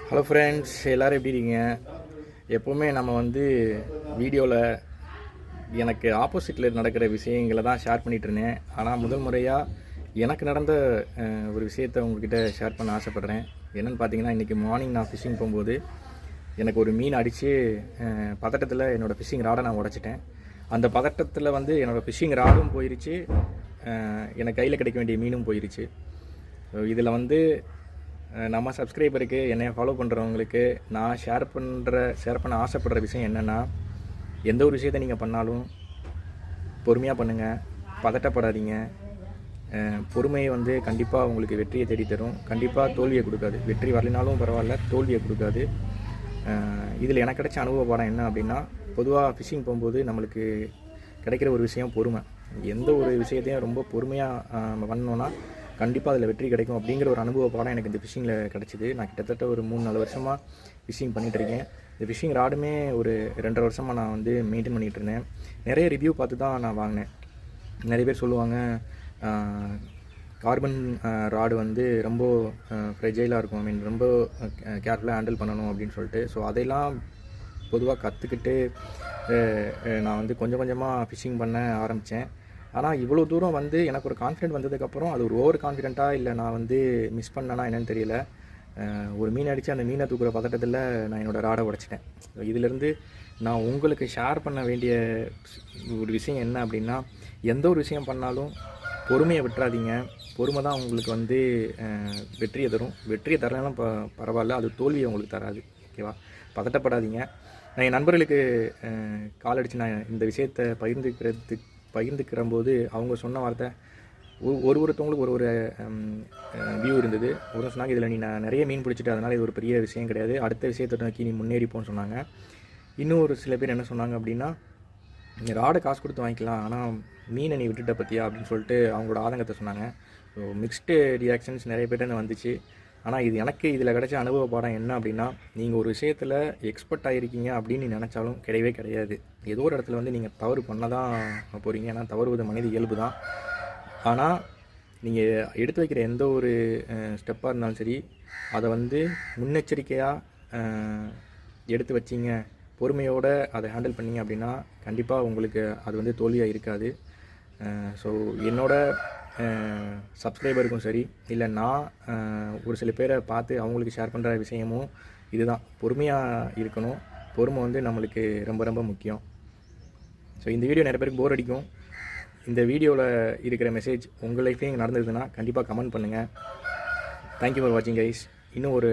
Hello friends, எல்லோரும் எப்படி இருக்கீங்க? எப்போவுமே நம்ம வீடியோவில் எனக்கு ஆப்போசிட்டில் நடக்கிற விஷயங்களை தான் ஷேர் பண்ணிகிட்டு இருந்தேன். ஆனால் முதல் முறையாக எனக்கு நடந்த ஒரு விஷயத்தை உங்கள்கிட்ட ஷேர் பண்ண ஆசைப்பட்றேன். என்னென்னு பார்த்தீங்கன்னா, இன்றைக்கி மார்னிங் நான் ஃபிஷ்ஷிங் போகும்போது எனக்கு ஒரு மீன் அடித்து பதட்டத்தில் என்னோடய ஃபிஷ்ஷிங் ராடை நான் உடச்சிட்டேன். அந்த பதட்டத்தில் என்னோடய ஃபிஷ்ஷிங் ராடும் போயிடுச்சு, எனக்கு கையில் கிடைக்க வேண்டிய மீனும் போயிடுச்சு. ஸோ இதில் நம்ம சப்ஸ்கிரைபருக்கு என்னை ஃபாலோ பண்ணுறவங்களுக்கு நான் ஷேர் பண்ண ஆசைப்படுற விஷயம் என்னென்னா, எந்த ஒரு விஷயத்தை நீங்கள் பண்ணாலும் பொறுமையாக பண்ணுங்கள், பதட்டப்படாதீங்க. பொறுமையை கண்டிப்பாக உங்களுக்கு வெற்றியை தேடித்தரும், கண்டிப்பாக தோல்வியை கொடுக்காது. வெற்றி வரலினாலும் பரவாயில்ல, தோல்வியை கொடுக்காது. இதில் எனக்கு கிடைச்ச அனுபவ பாடம் என்ன அப்படின்னா, பொதுவாக ஃபிஷ்ஷிங் போகும்போது நம்மளுக்கு கிடைக்கிற ஒரு விஷயம் பொறுமை. எந்த ஒரு விஷயத்தையும் ரொம்ப பொறுமையாக பண்ணோன்னா கண்டிப்பாக அதில் வெற்றி கிடைக்கும் அப்படிங்கிற ஒரு அனுபவ பாடம் எனக்கு இந்த ஃபிஷ்ஷிங்கில் கிடச்சிது. நான் கிட்டத்தட்ட ஒரு 3-4 வருஷமாக ஃபிஷ்ஷிங் பண்ணிகிட்ருக்கேன். இந்த ஃபிஷ்ஷிங் ராடுமே ஒரு 2.5 வருஷமாக நான் மெயின்டைன் பண்ணிகிட்டு இருந்தேன். நிறைய ரிவ்யூ பார்த்து தான் நான் வாங்கினேன். நிறைய பேர் சொல்லுவாங்க, கார்பன் ராடு ரொம்ப ஃப்ரெஜைலாக இருக்கும், ரொம்ப கேர்ஃபுல்லாக ஹேண்டில் பண்ணணும் அப்படின்னு சொல்லிட்டு. ஸோ அதையெல்லாம் பொதுவாக கற்றுக்கிட்டு நான் கொஞ்சம் கொஞ்சமாக ஃபிஷ்ஷிங் பண்ண ஆரம்பித்தேன். ஆனால் இவ்வளோ தூரம் எனக்கு ஒரு கான்ஃபிடென்ட் வந்ததுக்கப்புறம் அது ஒரு ஓவர் கான்ஃபிடென்ட்டாக இல்லை நான் மிஸ் பண்ணேன்னா என்னென்னு தெரியல. ஒரு மீன் அடித்து அந்த மீனை தூக்குற பதட்டத்தில் நான் என்னோடய ராடை உடச்சிட்டேன். இதிலேருந்து நான் உங்களுக்கு ஷேர் பண்ண வேண்டிய ஒரு விஷயம் என்ன அப்படின்னா, எந்த ஒரு விஷயம் பண்ணாலும் பொறுமையை விட்டுறாதீங்க. பொறுமை தான் உங்களுக்கு வெற்றியை தரும். வெற்றியை தரலாம் பரவாயில்ல, அது தோல்வியை உங்களுக்கு தராது. ஓகேவா? பதட்டப்படாதீங்க. நான் என் நண்பர்களுக்கு கால் அடித்து நான் இந்த விஷயத்தை பகிர்ந்துக்கிறம்போது அவங்க சொன்ன வார்த்தை, ஒருத்தவங்களுக்கு ஒரு வியூ இருந்தது. ஒரு சொன்னாங்க, இதில் நீ நிறைய மீன் பிடிச்சிட்டு அதனால் இது ஒரு பெரிய விஷயம் கிடையாது, அடுத்த விஷயத்தை நோக்கி நீ முன்னேறிப்போன்னு சொன்னாங்க. இன்னும் ஒரு சில பேர் என்ன சொன்னாங்க அப்படின்னா, நீ ராடை காசு கொடுத்து வாங்கிக்கலாம், ஆனால் மீனை நீ விட்டுட்ட பற்றியா அப்படின்னு சொல்லிட்டு அவங்களோட ஆதங்கத்தை சொன்னாங்க. ஸோ மிக்ஸ்டு ரியாக்ஷன்ஸ் நிறைய பேர்ட்டு வந்துச்சு. ஆனால் எனக்கு இதில் கிடைச்ச அனுபவ பாடம் என்ன அப்படின்னா, நீங்கள் ஒரு விஷயத்தில் எக்ஸ்பர்ட் ஆகிருக்கீங்க அப்படின்னு நினச்சாலும் கிடையவே கிடையாது. ஏதோ ஒரு இடத்துல நீங்கள் தவறு பண்ண தான் போகிறீங்க. ஏன்னா தவறுவது மனித இயல்பு தான். ஆனால் நீங்கள் எடுத்து வைக்கிற எந்த ஒரு ஸ்டெப்பாக இருந்தாலும் சரி, அதை முன்னெச்சரிக்கையாக எடுத்து வச்சிங்க, பொறுமையோடு அதை ஹேண்டில் பண்ணிங்க அப்படின்னா கண்டிப்பாக உங்களுக்கு அது தோல்வியாக இருக்காது. ஸோ என்னோடய சப்ஸ்கிரைபருக்கும் சரி, இல்லை நான் ஒரு சில பேரை பார்த்து அவங்களுக்கு ஷேர் பண்ணுற விஷயமும் இதுதான். பொறுமையாக இருக்கணும். பொறுமை நம்மளுக்கு ரொம்ப ரொம்ப முக்கியம். ஸோ இந்த வீடியோ நிறைய பேருக்கு போர் அடிக்கும். இந்த வீடியோவில் இருக்கிற மெசேஜ் உங்கள் லைஃப்லேயும் நடந்ததுன்னா கண்டிப்பாக கமெண்ட் பண்ணுங்கள். தேங்க்யூ ஃபார் வாட்சிங் கைஸ். இன்னும் ஒரு